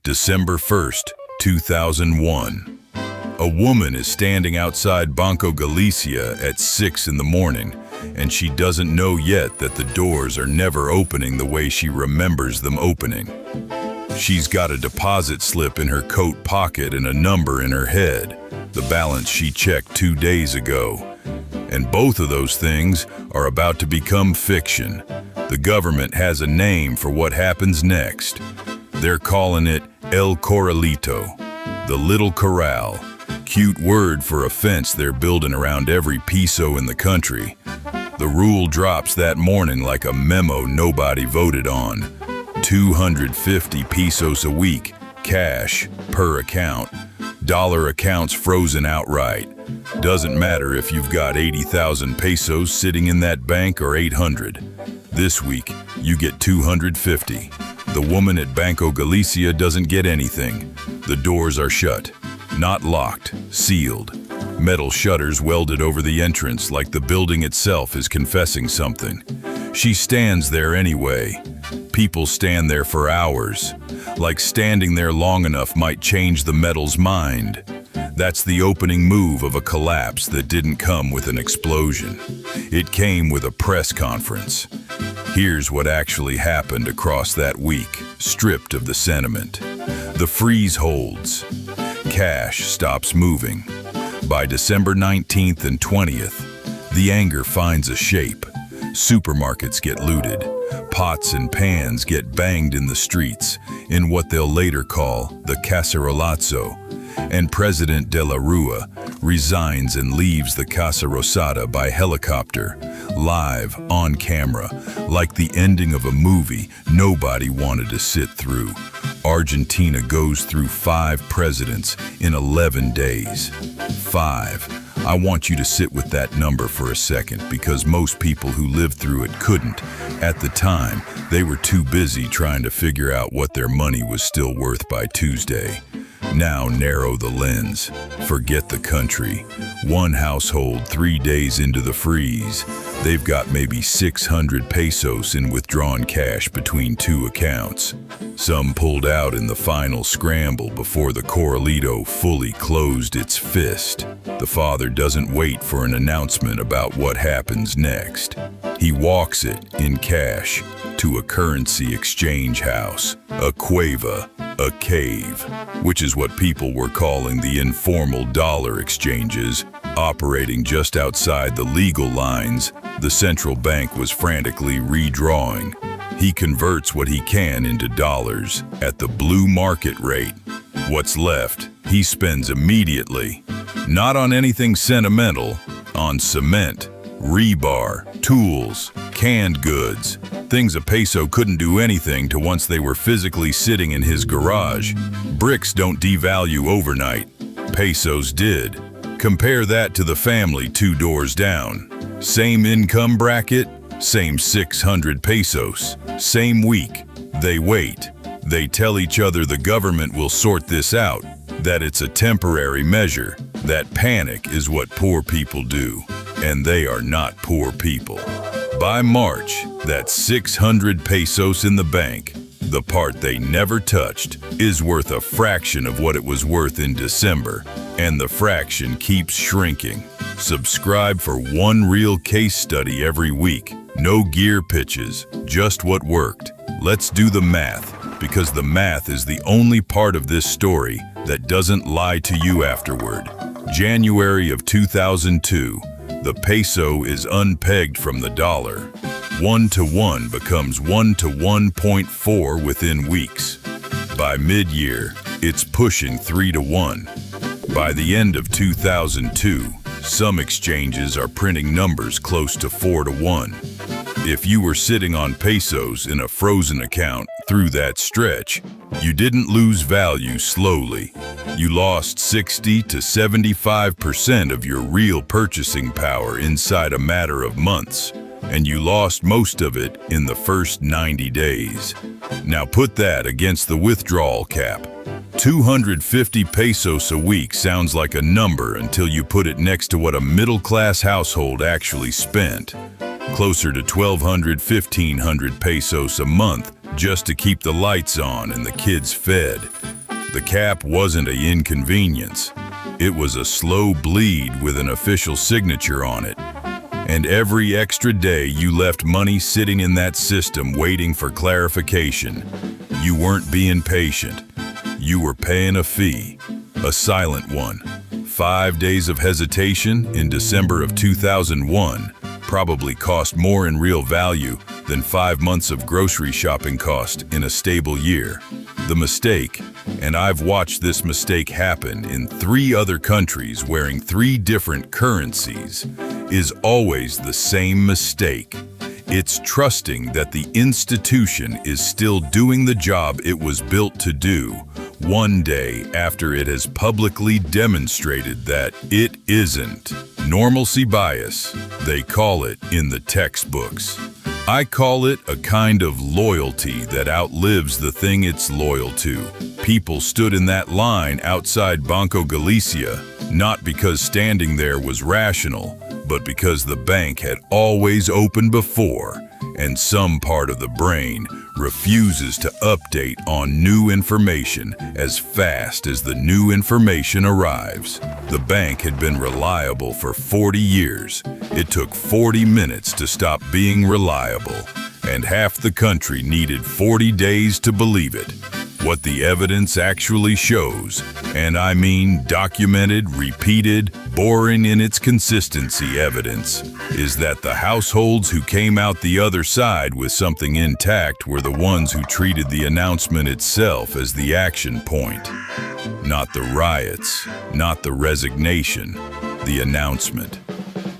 December 1st, 2001. A woman is standing outside Banco Galicia at 6 in the morning, and she doesn't know yet that the doors are never opening the way she remembers them opening. She's got a deposit slip in her coat pocket and a number in her head, the balance she checked 2 days ago. And both of those things are about to become fiction. The government has a name for what happens next. They're calling it El Corralito, the little corral. Cute word for a fence they're building around every peso in the country. The rule drops that morning like a memo nobody voted on. 250 pesos a week, cash, per account. Dollar accounts frozen outright. Doesn't matter if you've got 80,000 pesos sitting in that bank or 800. This week, you get 250. The woman at Banco Galicia doesn't get anything. The doors are shut, not locked, sealed. Metal shutters welded over the entrance like the building itself is confessing something. She stands there anyway. People stand there for hours, like standing there long enough might change the metal's mind. That's the opening move of a collapse that didn't come with an explosion. It came with a press conference. Here's what actually happened across that week, stripped of the sentiment. The freeze holds. Cash stops moving. By December 19th and 20th, the anger finds a shape. Supermarkets get looted. Pots and pans get banged in the streets, in what they'll later call the Cacerolazo. And President de la Rua resigns and leaves the Casa Rosada by helicopter, live, on camera, like the ending of a movie nobody wanted to sit through. Argentina goes through 5 presidents in 11 days. 5. I want you to sit with that number for a second because most people who lived through it couldn't. At the time, they were too busy trying to figure out what their money was still worth by Tuesday. Now narrow the lens. Forget the country. One household 3 days into the freeze. They've got maybe 600 pesos in withdrawn cash between 2 accounts. Some pulled out in the final scramble before the Corralito fully closed its fist. The father doesn't wait for an announcement about what happens next. He walks it, in cash, to a currency exchange house, a cueva, a cave, which is what people were calling the informal dollar exchanges, operating just outside the legal lines. The central bank was frantically redrawing. He converts what he can into dollars at the blue market rate. What's left, he spends immediately. Not on anything sentimental, on cement, rebar, tools, canned goods, things a peso couldn't do anything to once they were physically sitting in his garage. Bricks don't devalue overnight. Pesos did. Compare that to the family 2 doors down. Same income bracket, same 600 pesos, same week. They wait. They tell each other the government will sort this out, that it's a temporary measure, that panic is what poor people do. And they are not poor people. By March, that 600 pesos in the bank, the part they never touched, is worth a fraction of what it was worth in December, and the fraction keeps shrinking. Subscribe for one real case study every week. No gear pitches, just what worked. Let's do the math, because the math is the only part of this story that doesn't lie to you afterward. January of 2002. The peso is unpegged from the dollar. 1 to 1 becomes 1 to 1.4 within weeks. By mid-year, it's pushing 3 to 1. By the end of 2002, some exchanges are printing numbers close to 4 to 1. If you were sitting on pesos in a frozen account through that stretch, you didn't lose value slowly. You lost 60 to 75% of your real purchasing power inside a matter of months, and you lost most of it in the first 90 days. Now put that against the withdrawal cap. 250 pesos a week sounds like a number until you put it next to what a middle-class household actually spent. Closer to 1,200, 1,500 pesos a month just to keep the lights on and the kids fed. The cap wasn't an inconvenience. It was a slow bleed with an official signature on it. And every extra day you left money sitting in that system waiting for clarification. You weren't being patient. You were paying a fee, a silent one. 5 days of hesitation in December of 2001 probably cost more in real value than 5 months of grocery shopping cost in a stable year. The mistake, and I've watched this mistake happen in 3 other countries wearing 3 different currencies, is always the same mistake. It's trusting that the institution is still doing the job it was built to do, one day after it has publicly demonstrated that it isn't. Normalcy bias, they call it in the textbooks. I call it a kind of loyalty that outlives the thing it's loyal to. People stood in that line outside Banco Galicia, not because standing there was rational, but because the bank had always opened before, and some part of the brain refuses to update on new information as fast as the new information arrives. The bank had been reliable for 40 years. It took 40 minutes to stop being reliable, and half the country needed 40 days to believe it. What the evidence actually shows, and I mean documented, repeated, boring in its consistency evidence, is that the households who came out the other side with something intact were the ones who treated the announcement itself as the action point. Not the riots, not the resignation, the announcement.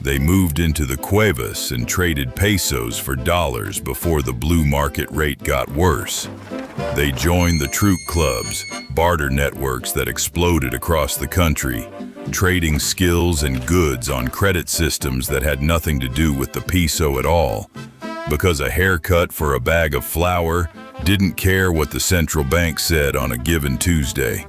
They moved into the cuevas and traded pesos for dollars before the blue market rate got worse. They joined the troop clubs, barter networks that exploded across the country, trading skills and goods on credit systems that had nothing to do with the peso at all, because a haircut for a bag of flour didn't care what the central bank said on a given Tuesday.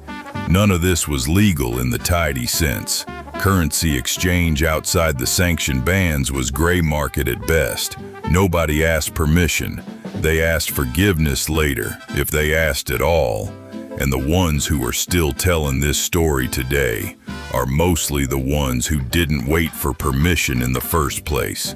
None of this was legal in the tidy sense. Currency exchange outside the sanctioned bans was gray market at best. Nobody asked permission. They asked forgiveness later, if they asked at all. And the ones who are still telling this story today are mostly the ones who didn't wait for permission in the first place.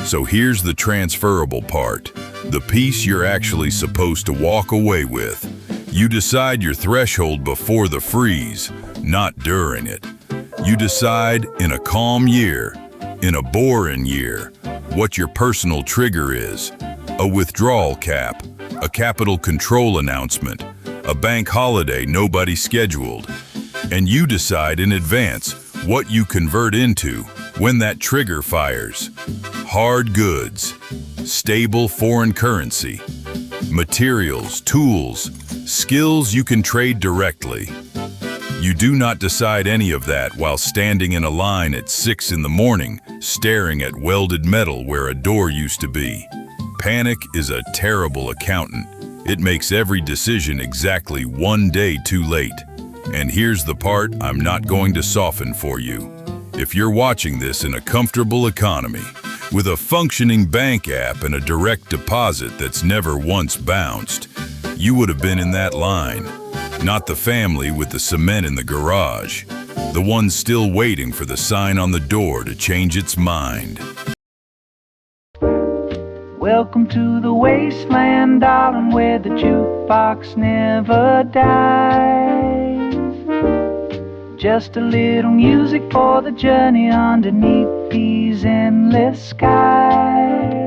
So here's the transferable part, the piece you're actually supposed to walk away with. You decide your threshold before the freeze, not during it. You decide in a calm year, in a boring year, what your personal trigger is. A withdrawal cap, a capital control announcement, a bank holiday nobody scheduled. And you decide in advance what you convert into when that trigger fires. Hard goods, stable foreign currency, materials, tools, skills you can trade directly. You do not decide any of that while standing in a line at 6 in the morning, staring at welded metal where a door used to be. Panic is a terrible accountant. It makes every decision exactly 1 day too late. And here's the part I'm not going to soften for you. If you're watching this in a comfortable economy, with a functioning bank app and a direct deposit that's never once bounced, you would have been in that line. Not the family with the cement in the garage, the one still waiting for the sign on the door to change its mind. Welcome to the wasteland, darling, where the jukebox never dies. Just a little music for the journey underneath these endless skies.